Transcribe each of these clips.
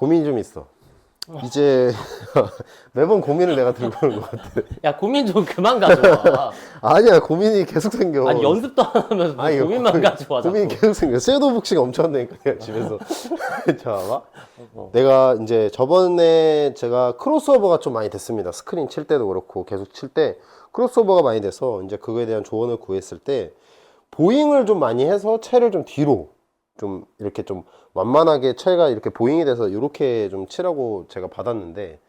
고민이 좀 있어. 이제 매번 고민을 내가 들고 오는 것 같아. 야, 고민 좀 그만 가져와. 아니야, 고민이 계속 생겨. 아니, 연습도 안 하면서 뭐 아니, 고민만 가져와. 고민이 자꾸. 계속 생겨. 섀도우 복싱 엄청 한다니까, 집에서. 자, 봐봐. 어. 내가 이제 저번에 제가 크로스오버가 좀 많이 됐습니다. 스크린 칠 때도 그렇고, 계속 칠 때 크로스오버가 많이 돼서 이제 그거에 대한 조언을 구했을 때, 보잉을 좀 많이 해서 채를 좀 뒤로, 좀 이렇게 좀 완만하게 채가 이렇게 보잉이 돼서 이렇게 좀 치라고 제가 받았는데,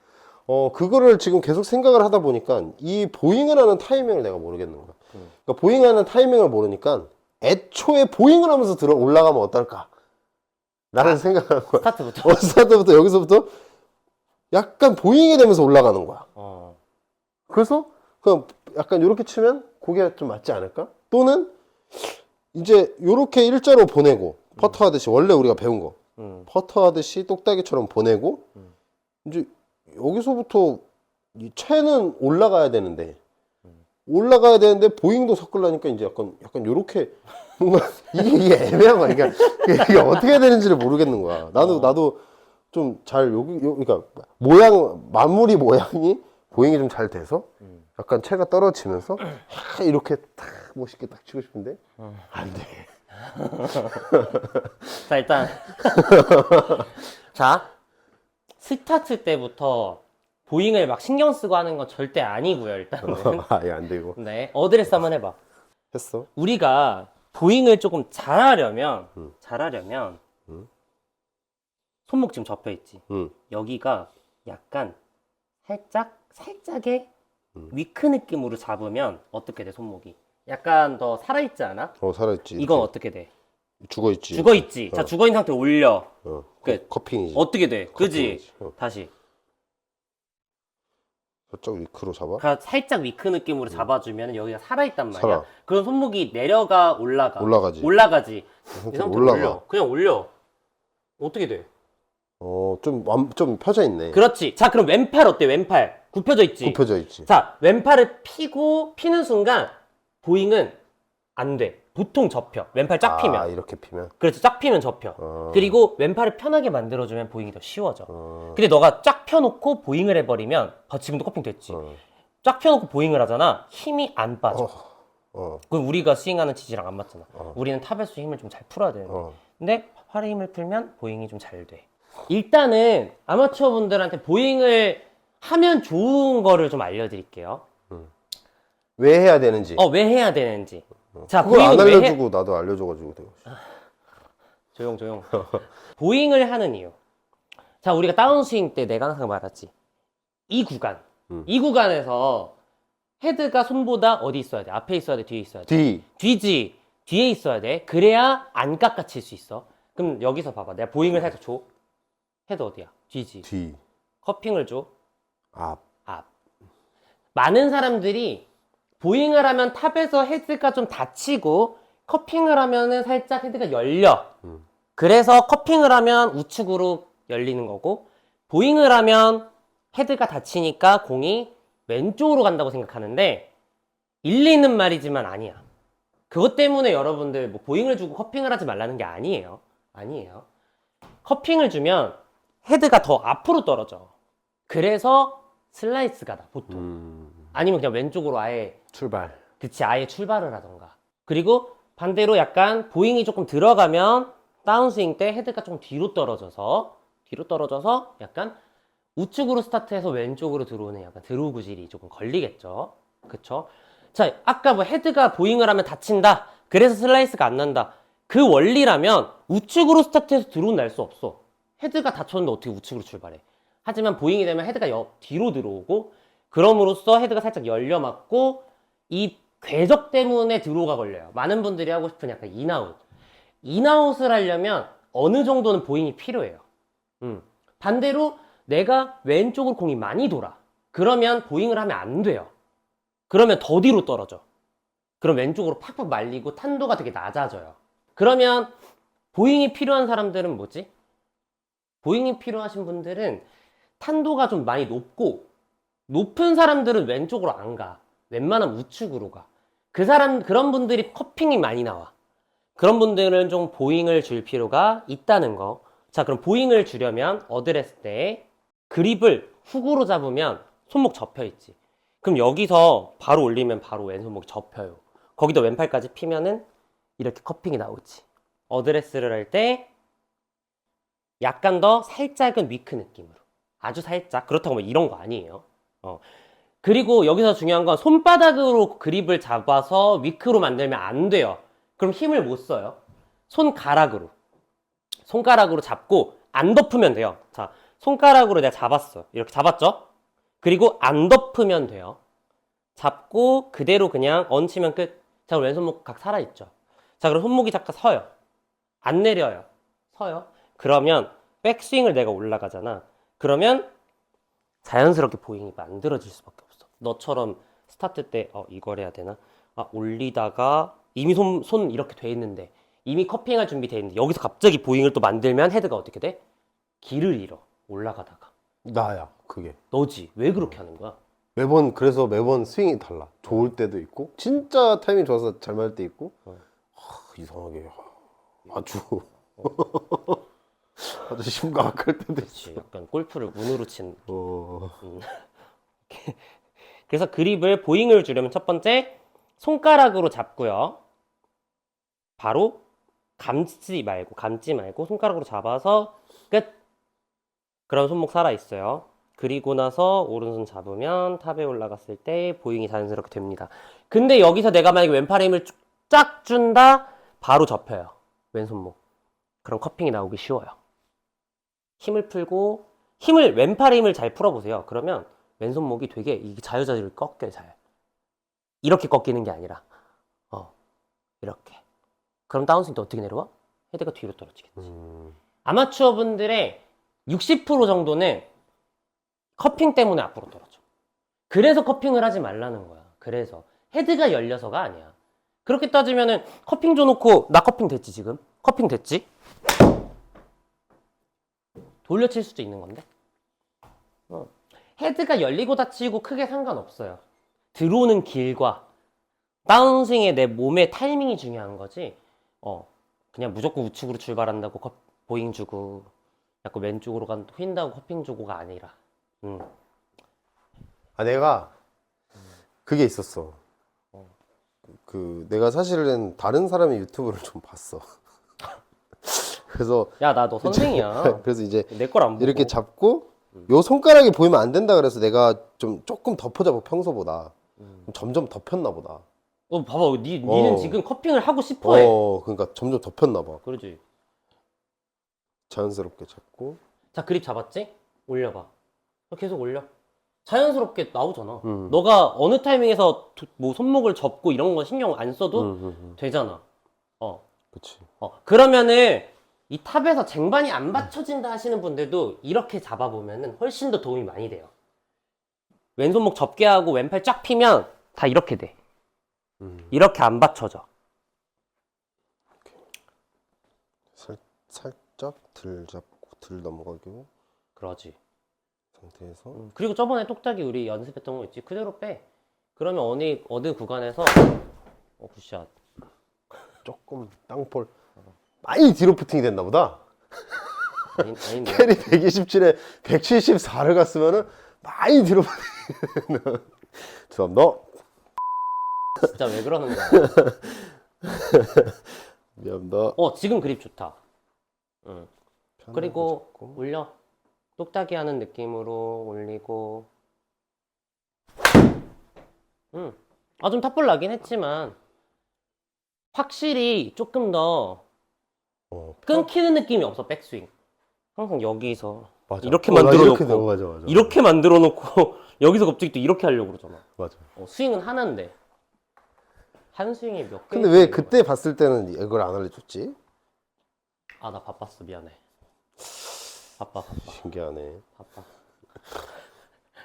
그거를 지금 계속 생각을 하다 보니까 이 보잉을 하는 타이밍을 내가 모르겠는 거야. 그러니까 보잉하는 타이밍을 모르니까 애초에 보잉을 하면서 들어 올라가면 어떨까? 라는 생각을 하는 거야. 스타트부터. 스타트부터 여기서부터 약간 보잉이 되면서 올라가는 거야. 그래서 그냥 약간 이렇게 치면 고개가 좀 맞지 않을까? 또는 이제 이렇게 일자로 보내고 퍼터 하듯이 원래 우리가 배운 거 퍼터 하듯이 똑딱이처럼 보내고 이제 여기서부터 이 채는 올라가야 되는데 보잉도 섞으려니까 이제 약간 요렇게 뭔가 이게 애매한 거야. 이게 어떻게 해야 되는지를 모르겠는 거야. 나도 좀 잘 그러니까 마무리 모양이 보잉이 좀 잘 돼서 약간 채가 떨어지면서 이렇게 딱 멋있게 딱 치고 싶은데 안 돼. 자, 일단. 자, 스타트 때부터 보잉을 막 신경 쓰고 하는 건 절대 아니고요, 일단은. 아예 안 되고 네. 어드레스 한번 해봐. 했어. 우리가 보잉을 조금 잘하려면 손목 지금 접혀 있지. 여기가 약간 살짝의 위크 느낌으로 잡으면 어떻게 돼, 손목이? 약간 더 살아있지 않아? 살아있지. 이건 어떻게 돼? 죽어있지. 죽어있지. 자, 죽어있는 상태로 올려. 끝. 커핑이지. 어떻게 돼? 그지? 커핑이지. 다시. 살짝 위크로 잡아. 그러니까 살짝 위크 느낌으로 잡아주면 여기가 살아있단 말이야. 살아. 그럼 손목이 내려가, 올라가지. 올라가지. 이 상태로 상태로 올라가. 올려. 그냥 올려. 어떻게 돼? 좀 펴져 있네. 그렇지. 자, 그럼 왼팔 어때? 왼팔. 굽혀져 있지? 굽혀져 있지. 자, 왼팔을 피는 순간 보잉은 안 돼. 보통 접혀. 왼팔 쫙 피면. 이렇게 피면. 그렇지. 쫙 피면 접혀. 그리고 왼팔을 편하게 만들어주면 보잉이 더 쉬워져. 근데 너가 쫙 펴놓고 보잉을 해버리면 지금도 커핑 됐지. 쫙 펴놓고 보잉을 하잖아. 힘이 안 빠져. 그럼 우리가 스윙하는 지지랑 안 맞잖아. 우리는 탑에서 힘을 좀 잘 풀어야 되는데. 근데 팔에 힘을 풀면 보잉이 좀 잘 돼. 일단은 아마추어 분들한테 보잉을 하면 좋은 거를 좀 알려드릴게요. 왜 해야 되는지. 왜 해야 되는지. 자, 그걸 안 보잉을 왜 알려주고 나도 알려줘가지고. 조용. 보잉을 하는 이유. 자, 우리가 다운스윙 때 내가 항상 말하지. 이 구간에서 헤드가 손보다 어디 있어야 돼? 앞에 있어야 돼? 뒤에 있어야 돼? 뒤지. 뒤에 있어야 돼. 그래야 안 깎아칠 수 있어. 그럼 여기서 봐봐. 내가 보잉을 살짝 줘. 헤드 어디야? 뒤지. 뒤. 커핑을 줘. 앞. 많은 사람들이 보잉을 하면 탑에서 헤드가 좀 닫히고 커핑을 하면은 살짝 헤드가 열려. 그래서 커핑을 하면 우측으로 열리는 거고 보잉을 하면 헤드가 닫히니까 공이 왼쪽으로 간다고 생각하는데 일리 있는 말이지만 아니야. 그것 때문에 여러분들 뭐 보잉을 주고 커핑을 하지 말라는 게 아니에요. 커핑을 주면 헤드가 더 앞으로 떨어져. 그래서 슬라이스가 나, 보통. 아니면 그냥 왼쪽으로 아예 출발. 그치, 아예 출발을 하던가. 그리고 반대로 약간 보잉이 조금 들어가면 다운스윙 때 헤드가 좀 뒤로 떨어져서 약간 우측으로 스타트해서 왼쪽으로 들어오는 약간 드로우 구질이 조금 걸리겠죠. 그쵸? 자, 아까 뭐 헤드가 보잉을 하면 다친다. 그래서 슬라이스가 안 난다. 그 원리라면 우측으로 스타트해서 드로우 날 수 없어. 헤드가 닫혔는데 어떻게 우측으로 출발해? 하지만 보잉이 되면 헤드가 뒤로 들어오고 그럼으로써 헤드가 살짝 열려 맞고 이 궤적 때문에 드로우가 걸려요. 많은 분들이 하고 싶은 약간 인아웃. 인아웃을 하려면 어느 정도는 보잉이 필요해요. 반대로 내가 왼쪽으로 공이 많이 돌아. 그러면 보잉을 하면 안 돼요. 그러면 더 뒤로 떨어져. 그럼 왼쪽으로 팍팍 말리고 탄도가 되게 낮아져요. 그러면 보잉이 필요한 사람들은 뭐지? 보잉이 필요하신 분들은 탄도가 좀 많이 높고 높은 사람들은 왼쪽으로 안 가. 웬만하면 우측으로 가. 그런 분들이 커핑이 많이 나와. 그런 분들은 좀 보잉을 줄 필요가 있다는 거 자, 그럼 보잉을 주려면 어드레스 때 그립을 훅으로 잡으면 손목 접혀 있지. 그럼 여기서 바로 올리면 바로 왼손목이 접혀요. 거기다 왼팔까지 피면은 이렇게 커핑이 나오지. 어드레스를 할 때 약간 더 살짝은 위크 느낌으로. 아주 살짝. 그렇다고 뭐 이런 거 아니에요. 그리고 여기서 중요한 건 손바닥으로 그립을 잡아서 위크로 만들면 안 돼요. 그럼 힘을 못 써요. 손가락으로. 손가락으로 잡고 안 덮으면 돼요. 자, 손가락으로 내가 잡았어. 이렇게 잡았죠? 그리고 안 덮으면 돼요. 잡고 그대로 그냥 얹히면 끝. 자, 그럼 왼손목 각 살아있죠? 자, 그럼 손목이 잠깐 서요. 안 내려요. 서요. 그러면 백스윙을 내가 올라가잖아. 그러면 자연스럽게 보잉이 만들어질 수밖에 없어. 너처럼 스타트 때 이걸 해야 되나? 올리다가 이미 손 이렇게 돼 있는데 이미 커핑할 준비 돼 있는데 여기서 갑자기 보잉을 또 만들면 헤드가 어떻게 돼? 길을 잃어. 올라가다가. 나야 그게. 너지. 왜 그렇게 하는 거야? 그래서 매번 스윙이 달라. 좋을 때도 있고 진짜 타이밍 좋아서 잘 맞을 때 있고 이상하게 아주 아주 심각할 때도 있어. 그렇지. 약간 골프를 운으로 친. 어... 그래서 그립을 보잉을 주려면 첫 번째 손가락으로 잡고요. 바로 감지 말고 손가락으로 잡아서 끝. 그럼 손목 살아있어요. 그리고 나서 오른손 잡으면 탑에 올라갔을 때 보잉이 자연스럽게 됩니다. 근데 여기서 내가 만약에 왼팔에 힘을 쫙 준다? 바로 접혀요. 왼손목. 그럼 커핑이 나오기 쉬워요. 힘을 풀고 왼팔의 힘을 잘 풀어보세요. 그러면 왼손목이 되게 이게 자유자재로 꺾여요. 잘. 이렇게 꺾이는 게 아니라 이렇게. 그럼 다운스윙 때 어떻게 내려와? 헤드가 뒤로 떨어지겠지. 아마추어 분들의 60% 정도는 커핑 때문에 앞으로 떨어져. 그래서 커핑을 하지 말라는 거야. 그래서 헤드가 열려서가 아니야. 그렇게 따지면은 커핑 줘놓고 나 커핑 됐지 지금? 커핑 됐지? 돌려칠 수도 있는 건데. 헤드가 열리고 닫히고 크게 상관없어요. 들어오는 길과 다운스윙의 내 몸의 타이밍이 중요한 거지. 그냥 무조건 우측으로 출발한다고 보잉 주고 약간 왼쪽으로 휜다고 커핑 주고가 아니라. 내가 그게 있었어. 내가 사실은 다른 사람의 유튜브를 좀 봤어. 그래서 야, 나 너 선생이야. 그래서 이제 내 걸 안 보고. 이렇게 잡고 요 손가락이 보이면 안 된다 그래서 내가 조금 덮어잡고 평소보다 점점 덮였나 보다. 봐봐. 니는 지금 커핑을 하고 싶어 해. 그러니까 점점 덮였나 봐. 그러지. 자연스럽게 잡고. 자, 그립 잡았지? 올려봐. 계속 올려. 자연스럽게 나오잖아. 너가 어느 타이밍에서 뭐 손목을 접고 이런 거 신경 안 써도 되잖아. 그치. 그러면은 이 탑에서 쟁반이 안 받쳐진다 하시는 분들도 이렇게 잡아보면은 훨씬 더 도움이 많이 돼요. 왼손목 접게 하고 왼팔 쫙 피면 다 이렇게 돼. 이렇게 안 받쳐져. 살짝 들 잡고 들 넘어가고 그러지. 상태에서 그리고 저번에 똑딱이 우리 연습했던 거 있지? 그대로 빼. 그러면 어느 구간에서 굿샷. 조금 땅볼 많이 뒤로 푸팅이 됐나 보다. 아닌데. 캐리 127에 174를 갔으면은 많이 뒤로 푸팅. 죄송합니다. 진짜 왜 그러는 거야? 미안합니다. 지금 그립 좋다. 그리고 잡고. 올려. 똑딱이 하는 느낌으로 올리고. 좀 탑볼 나긴 했지만 확실히 조금 더 끊기는 느낌이 없어. 백스윙. 항상 여기서 맞아. 이렇게 나 만들어 이렇게 놓고 맞아. 이렇게 만들어 놓고 여기서 갑자기 또 이렇게 하려고 그러잖아. 맞아. 스윙은 하나인데 한 스윙에 몇 개? 근데 왜 그때 봤을 때는 이걸 안 알려줬지? 나 바빴어. 미안해. 바빠. 신기하네. 바빠.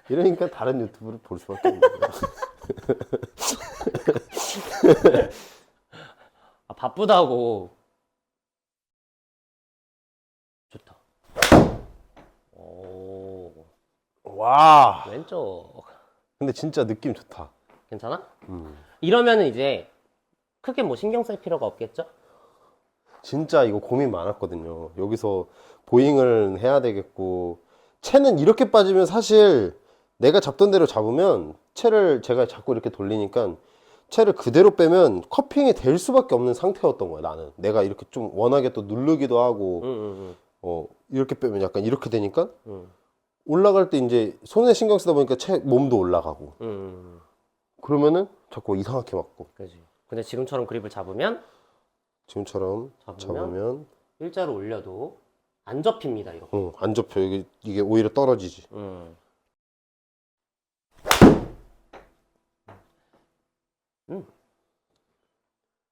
이러니까 다른 유튜브를 볼 수밖에 없네. 바쁘다고. 좋다. 오, 와. 왼쪽. 근데 진짜 느낌 좋다. 괜찮아? 이러면은 이제 크게 뭐 신경 쓸 필요가 없겠죠? 진짜 이거 고민 많았거든요. 여기서 보잉을 해야 되겠고, 채는 이렇게 빠지면 사실 내가 잡던 대로 잡으면 채를 제가 자꾸 이렇게 돌리니까 채를 그대로 빼면 커핑이 될 수밖에 없는 상태였던 거야, 나는. 내가 이렇게 좀 워낙에 또 누르기도 하고, 이렇게 빼면 약간 이렇게 되니까 올라갈 때 이제 손에 신경 쓰다 보니까 채 몸도 올라가고, 그러면은 자꾸 이상하게 맞고. 그지. 근데 지금처럼 그립을 잡으면 지금처럼 잡으면 일자로 올려도 안 접힙니다, 이렇게. 안 접혀. 이게 오히려 떨어지지.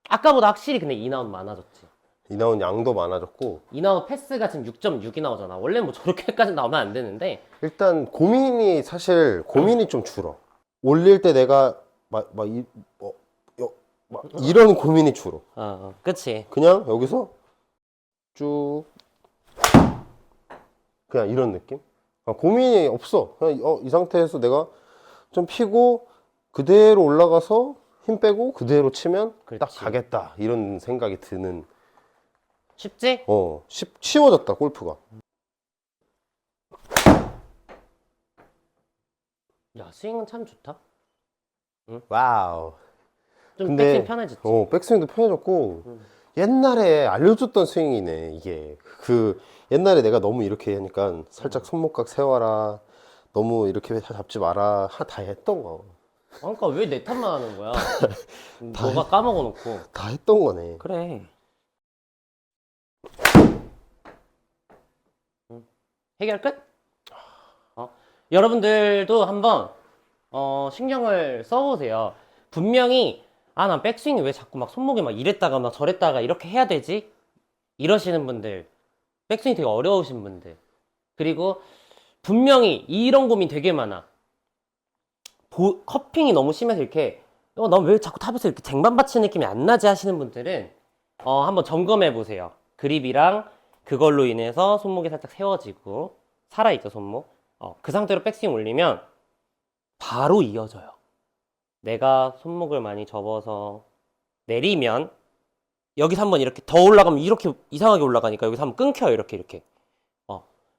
아까보다 확실히 근데 인아웃 많아졌지. 인아웃 양도 많아졌고, 인아웃 패스가 지금 6.6이 나오잖아. 원래 뭐 저렇게까지 나오면 안 되는데. 일단 고민이 좀 줄어. 올릴 때 내가 이런 고민이 줄어. 그치. 그냥 여기서 쭉 그냥 이런 느낌? 고민이 없어. 그냥 이 상태에서 내가 좀 피고 그대로 올라가서 힘 빼고 그대로 치면 딱 그렇지. 가겠다, 이런 생각이 드는. 쉽지? 쉬워졌다, 골프가. 야, 스윙은 참 좋다. 와우. 좀 근데 백스윙 편해졌지. 백스윙도 편해졌고, 옛날에 알려줬던 스윙이네, 이게. 옛날에 내가 너무 이렇게 하니까 살짝 손목각 세워라, 너무 이렇게 잡지 마라, 다 했던 거. 그러니까 왜 내 탓만 하는 거야? 너가 까먹어 놓고. 다 했던 거네. 그래. 해결 끝? 여러분들도 한번 신경을 써보세요. 분명히 난 백스윙이 왜 자꾸 막 손목이 막 이랬다가 막 저랬다가 이렇게 해야 되지? 이러시는 분들, 백스윙 되게 어려우신 분들, 그리고 분명히 이런 고민 되게 많아. 커핑이 너무 심해서 이렇게 난 왜 자꾸 탑에서 이렇게 쟁반 받치는 느낌이 안 나지 하시는 분들은 한번 점검해 보세요. 그립이랑 그걸로 인해서 손목이 살짝 세워지고 살아있죠, 손목. 그 상태로 백스윙 올리면 바로 이어져요. 내가 손목을 많이 접어서 내리면 여기서 한번 이렇게 더 올라가면 이렇게 이상하게 올라가니까 여기서 한번 끊겨요, 이렇게.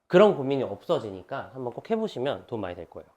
그런 고민이 없어지니까 한번 꼭 해보시면 도움 많이 될 거예요.